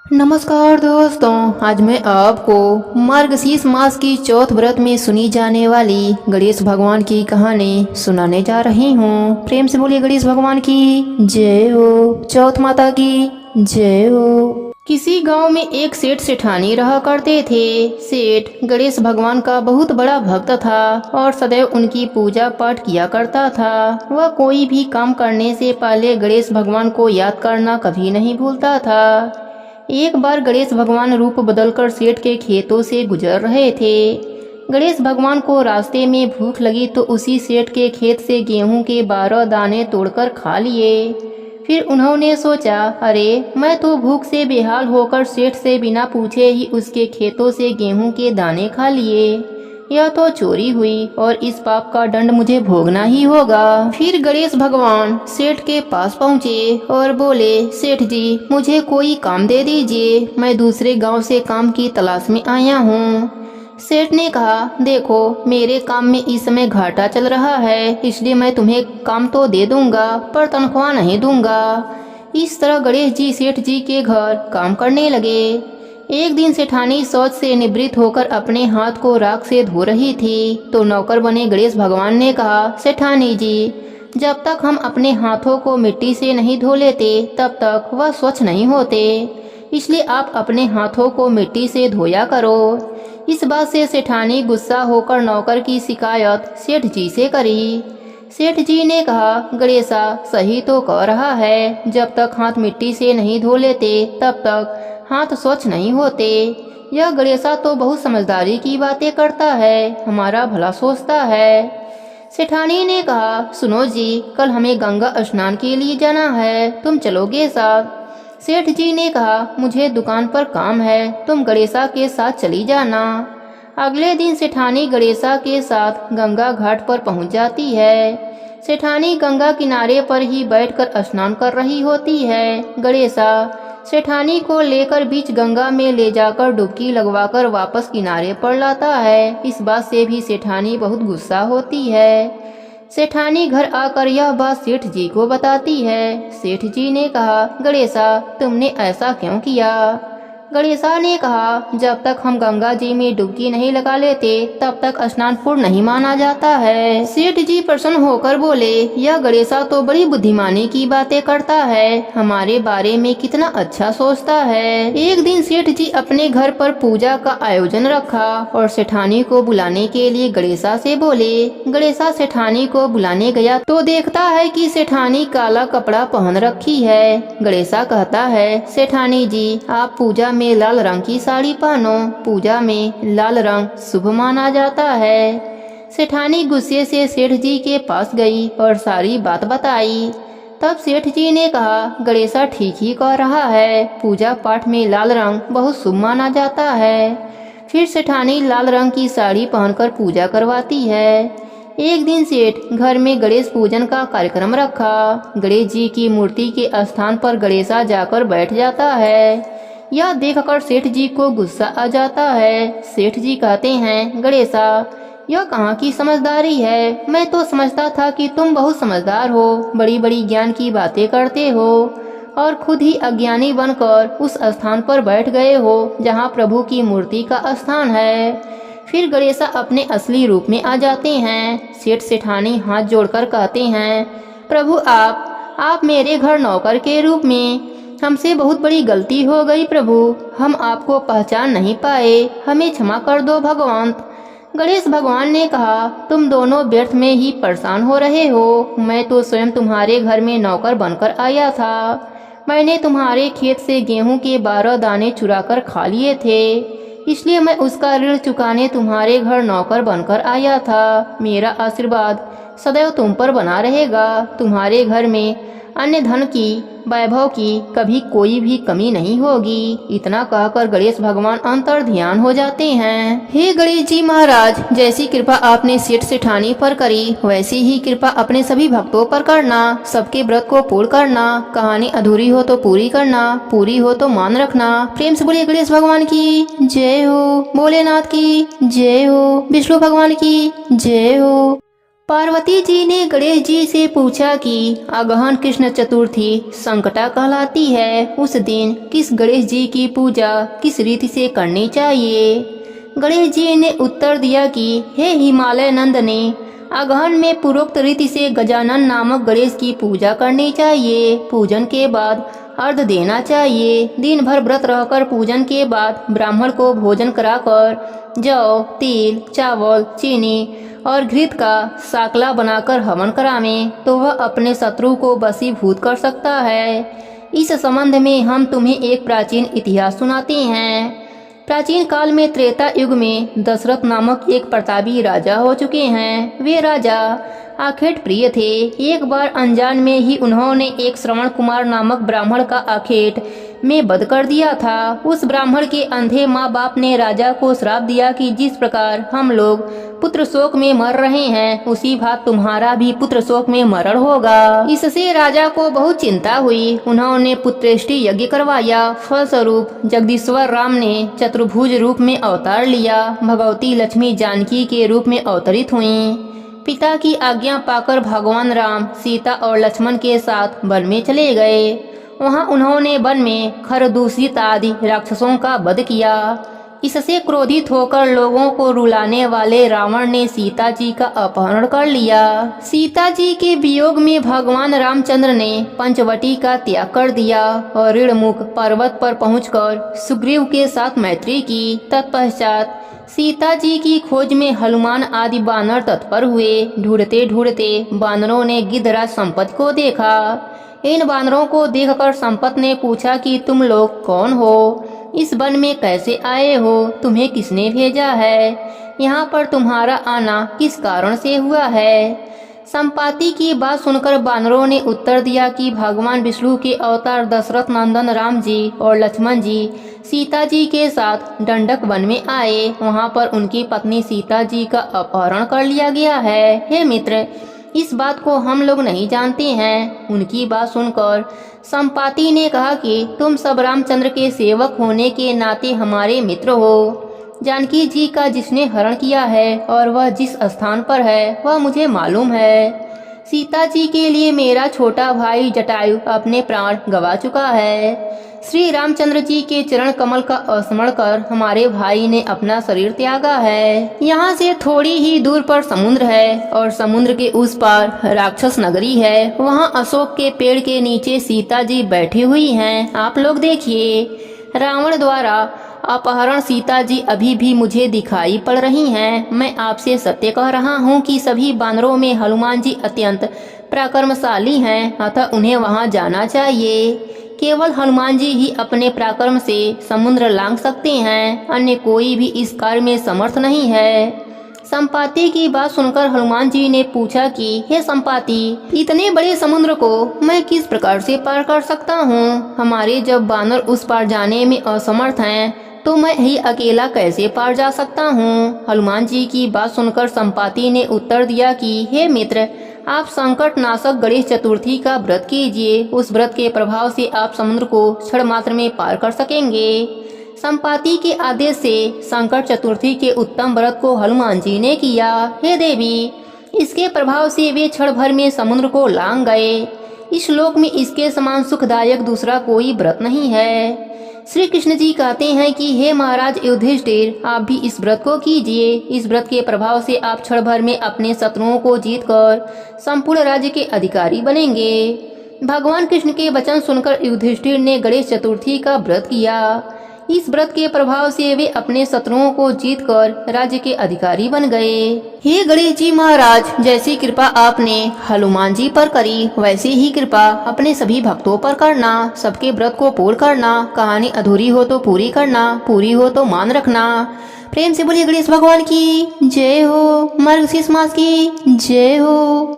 नमस्कार दोस्तों, आज मैं आपको मार्गशीर्ष मास की चौथ व्रत में सुनी जाने वाली गणेश भगवान की कहानी सुनाने जा रही हूँ। प्रेम से बोलिए गणेश भगवान की जय हो, चौथ माता की जय हो। किसी गांव में एक सेठ सेठानी रहा करते थे। सेठ गणेश भगवान का बहुत बड़ा भक्त था और सदैव उनकी पूजा पाठ किया करता था। वह कोई भी काम करने से पहले गणेश भगवान को याद करना कभी नहीं भूलता था। एक बार गणेश भगवान रूप बदलकर सेठ के खेतों से गुजर रहे थे। गणेश भगवान को रास्ते में भूख लगी तो उसी सेठ के खेत से गेहूं के 12 दाने तोड़कर खा लिए। फिर उन्होंने सोचा, अरे मैं तो भूख से बेहाल होकर सेठ से बिना पूछे ही उसके खेतों से गेहूं के दाने खा लिए। यह तो चोरी हुई और इस पाप का दंड मुझे भोगना ही होगा। फिर गणेश भगवान सेठ के पास पहुँचे और बोले, सेठ जी मुझे कोई काम दे दीजिए, मैं दूसरे गांव से काम की तलाश में आया हूँ। सेठ ने कहा, देखो मेरे काम में इस समय घाटा चल रहा है, इसलिए मैं तुम्हें काम तो दे दूंगा पर तनख्वाह नहीं दूंगा। इस तरह गणेश जी सेठ जी के घर काम करने लगे। एक दिन सेठानी शौच से निवृत्त होकर अपने हाथ को राख से धो रही थी तो नौकर बने गणेश भगवान ने कहा, सेठानी जी जब तक हम अपने हाथों को मिट्टी से नहीं धो लेते तब तक वह स्वच्छ नहीं होते, इसलिए आप अपने हाथों को मिट्टी से धोया करो। इस बात से सेठानी गुस्सा होकर नौकर की शिकायत सेठ जी से करी। सेठ जी ने कहा, गणेशा सही तो कह रहा है, जब तक हाथ मिट्टी से नहीं धो लेते तब तक हाथ स्वच्छ नहीं होते। यह गणेशा तो बहुत समझदारी की बातें करता है, हमारा भला सोचता है। सेठानी ने कहा, सुनो जी कल हमें गंगा स्नान के लिए जाना है, तुम चलोगे साथ? सेठ जी ने कहा, मुझे दुकान पर काम है, तुम गणेशा के साथ चली जाना। अगले दिन सेठानी गणेशा के साथ गंगा घाट पर पहुंच जाती है। सेठानी गंगा किनारे पर ही बैठकर स्नान कर रही होती है। गणेशा सेठानी को लेकर बीच गंगा में ले जाकर डुबकी लगवाकर वापस किनारे पर लाता है। इस बात से भी सेठानी बहुत गुस्सा होती है। सेठानी घर आकर यह बात सेठ जी को बताती है। सेठ जी ने कहा, गणेशा तुमने ऐसा क्यों किया? गणेशा ने कहा, जब तक हम गंगा जी में डुबकी नहीं लगा लेते तब तक स्नान पूर्ण नहीं माना जाता है। सेठ जी प्रसन्न होकर बोले, यह गणेशा तो बड़ी बुद्धिमानी की बातें करता है, हमारे बारे में कितना अच्छा सोचता है। एक दिन सेठ जी अपने घर पर पूजा का आयोजन रखा और सेठानी को बुलाने के लिए गणेशा से बोले। गणेशा सेठानी को बुलाने गया तो देखता है कि सेठानी काला कपड़ा पहन रखी है। गणेशा कहता है, सेठानी जी आप पूजा में लाल रंग की साड़ी पहनो, पूजा में लाल रंग शुभ माना जाता है। सेठानी गुस्से से सेठ जी के पास गई और सारी बात बताई। तब सेठ जी ने कहा, गणेशा ठीक ही कह रहा है, पूजा पाठ में लाल रंग बहुत शुभ माना जाता है। फिर सेठानी लाल रंग की साड़ी पहनकर पूजा करवाती है। एक दिन सेठ घर में गणेश पूजन का कार्यक्रम रखा। गणेश जी की मूर्ति के स्थान पर गणेशा जाकर बैठ जाता है। यह देखकर सेठ जी को गुस्सा आ जाता है। सेठ जी कहते हैं, गणेशा यह कहाँ की समझदारी है, मैं तो समझता था कि तुम बहुत समझदार हो, बड़ी बड़ी ज्ञान की बातें करते हो और खुद ही अज्ञानी बनकर उस स्थान पर बैठ गए हो जहाँ प्रभु की मूर्ति का स्थान है। फिर गणेशा अपने असली रूप में आ जाते हैं। सेठ सेठानी हाथ जोड़कर कहते हैं, प्रभु आप मेरे घर नौकर के रूप में, हमसे बहुत बड़ी गलती हो गई प्रभु, हम आपको पहचान नहीं पाए, हमें क्षमा कर दो भगवान। गणेश भगवान ने कहा, तुम दोनों व्यर्थ में ही परेशान हो रहे हो, मैं तो स्वयं तुम्हारे घर में नौकर बनकर आया था। मैंने तुम्हारे खेत से गेहूं के 12 दाने चुरा कर खा लिए थे, इसलिए मैं उसका ऋण चुकाने तुम्हारे घर नौकर बनकर आया था। मेरा आशीर्वाद सदैव तुम पर बना रहेगा, तुम्हारे घर में अन्य धन की वैभव की कभी कोई भी कमी नहीं होगी। इतना कहकर गणेश भगवान अंतर ध्यान हो जाते हैं। हे गणेश जी महाराज, जैसी कृपा आपने सेठ सेठानी पर करी वैसी ही कृपा अपने सभी भक्तों पर करना, सबके व्रत को पूर्ण करना, कहानी अधूरी हो तो पूरी करना, पूरी हो तो मान रखना। प्रेम से बोलिए गणेश भगवान की जय हो, भोलेनाथ की जय हो, विष्णु भगवान की जय हो। पार्वती जी ने गणेश जी से पूछा कि अगहन कृष्ण चतुर्थी संकटा कहलाती है, उस दिन किस गणेश जी की पूजा किस रीति से करनी चाहिए। गणेश जी ने उत्तर दिया कि हे हिमालय नंदनी, अगहन में पूर्वोक्त रीति से गजानन नामक गणेश की पूजा करनी चाहिए। पूजन के बाद अर्घ देना चाहिए। दिन भर व्रत रहकर पूजन के बाद ब्राह्मण को भोजन कराकर जौ, तिल, चावल, चीनी और घृत का साकला बनाकर हवन करावें तो वह अपने शत्रु को वशीभूत कर सकता है। इस संबंध में हम तुम्हें एक प्राचीन इतिहास सुनाते हैं। प्राचीन काल में त्रेता युग में दशरथ नामक एक प्रतापी राजा हो चुके हैं। वे राजा आखेट प्रिय थे। एक बार अनजान में ही उन्होंने एक श्रवण कुमार नामक ब्राह्मण का आखेट में वध कर दिया था। उस ब्राह्मण के अंधे माँ बाप ने राजा को श्राप दिया कि जिस प्रकार हम लोग पुत्र शोक में मर रहे हैं, उसी भांति तुम्हारा भी पुत्र शोक में मरण होगा। इससे राजा को बहुत चिंता हुई। उन्होंने पुत्रेष्टि यज्ञ करवाया। फलस्वरूप जगदीश्वर राम ने चतुर्भुज रूप में अवतार लिया। भगवती लक्ष्मी जानकी के रूप में अवतरित हुई। पिता की आज्ञा पाकर भगवान राम सीता और लक्ष्मण के साथ वन में चले गए। वहां उन्होंने वन में खरदूषित आदि राक्षसों का वध किया। इससे क्रोधित होकर लोगों को रुलाने वाले रावण ने सीता जी का अपहरण कर लिया। सीता जी के वियोग में भगवान रामचंद्र ने पंचवटी का त्याग कर दिया और ऋणमुख पर्वत पर पहुंचकर सुग्रीव के साथ मैत्री की। तत्पश्चात सीता जी की खोज में हनुमान आदि बानर तत्पर हुए। ढूंढते ढूंढते बानरों ने गिद्धराज संपत को देखा। इन बानरों को देखकर संपत ने पूछा कि तुम लोग कौन हो? इस वन में कैसे आए हो? तुम्हें किसने भेजा है? यहाँ पर तुम्हारा आना किस कारण से हुआ है? संपाति की बात सुनकर बानरों ने उत्तर दिया कि भगवान विष्णु के अवतार दशरथ नंदन राम जी और लक्ष्मण जी सीता जी के साथ दंडक वन में आए। वहाँ पर उनकी पत्नी सीता जी का अपहरण कर लिया गया है। हे मित्र, इस बात को हम लोग नहीं जानते हैं। उनकी बात सुनकर संपाति ने कहा कि तुम सब रामचंद्र के सेवक होने के नाते हमारे मित्र हो। जानकी जी का जिसने हरण किया है और वह जिस स्थान पर है वह मुझे मालूम है। सीता जी के लिए मेरा छोटा भाई जटायु अपने प्राण गंवा चुका है। श्री रामचंद्र जी के चरण कमल का स्मरण कर हमारे भाई ने अपना शरीर त्यागा है। यहाँ से थोड़ी ही दूर पर समुद्र है और समुद्र के उस पार राक्षस नगरी है। वहाँ अशोक के पेड़ के नीचे सीता जी बैठी हुई हैं। आप लोग देखिए, रावण द्वारा अपहरण सीता जी अभी भी मुझे दिखाई पड़ रही हैं। मैं आपसे सत्य कह रहा हूँ कि सभी बानरों में हनुमान जी अत्यंत पराक्रमशाली हैं, अतः उन्हें वहाँ जाना चाहिए। केवल हनुमान जी ही अपने पराक्रम से समुद्र लांघ सकते हैं, अन्य कोई भी इस कार्य में समर्थ नहीं है। संपाति की बात सुनकर हनुमान जी ने पूछा कि हे संपाति, इतने बड़े समुद्र को मैं किस प्रकार से पार कर सकता हूँ? हमारे जब बानर उस पार जाने में असमर्थ हैं, तो मैं ही अकेला कैसे पार जा सकता हूँ? हनुमान जी की बात सुनकर संपाति ने उत्तर दिया कि हे मित्र, आप संकट नाशक गणेश चतुर्थी का व्रत कीजिए। उस व्रत के प्रभाव से आप समुद्र को क्षण मात्र में पार कर सकेंगे। संपाति के आदेश से संकट चतुर्थी के उत्तम व्रत को हनुमान जी ने किया। हे देवी, इसके प्रभाव से वे क्षण भर में समुद्र को लांघ गए। इस लोक में इसके समान सुखदायक दूसरा कोई व्रत नहीं है। श्री कृष्ण जी कहते हैं कि हे महाराज युधिष्ठिर, आप भी इस व्रत को कीजिए। इस व्रत के प्रभाव से आप क्षण भर में अपने शत्रुओं को जीतकर संपूर्ण राज्य के अधिकारी बनेंगे। भगवान कृष्ण के वचन सुनकर युधिष्ठिर ने गणेश चतुर्थी का व्रत किया। इस व्रत के प्रभाव से वे अपने शत्रुओं को जीतकर राज्य के अधिकारी बन गए। हे गणेश जी महाराज, जैसी कृपा आपने हनुमान जी पर करी, वैसी ही कृपा अपने सभी भक्तों पर करना। सबके व्रत को पूर्ण करना। कहानी अधूरी हो तो पूरी करना, पूरी हो तो मान रखना। प्रेम से बोलिए गणेश भगवान की जय हो, मार्गशीर्ष मास की जय हो।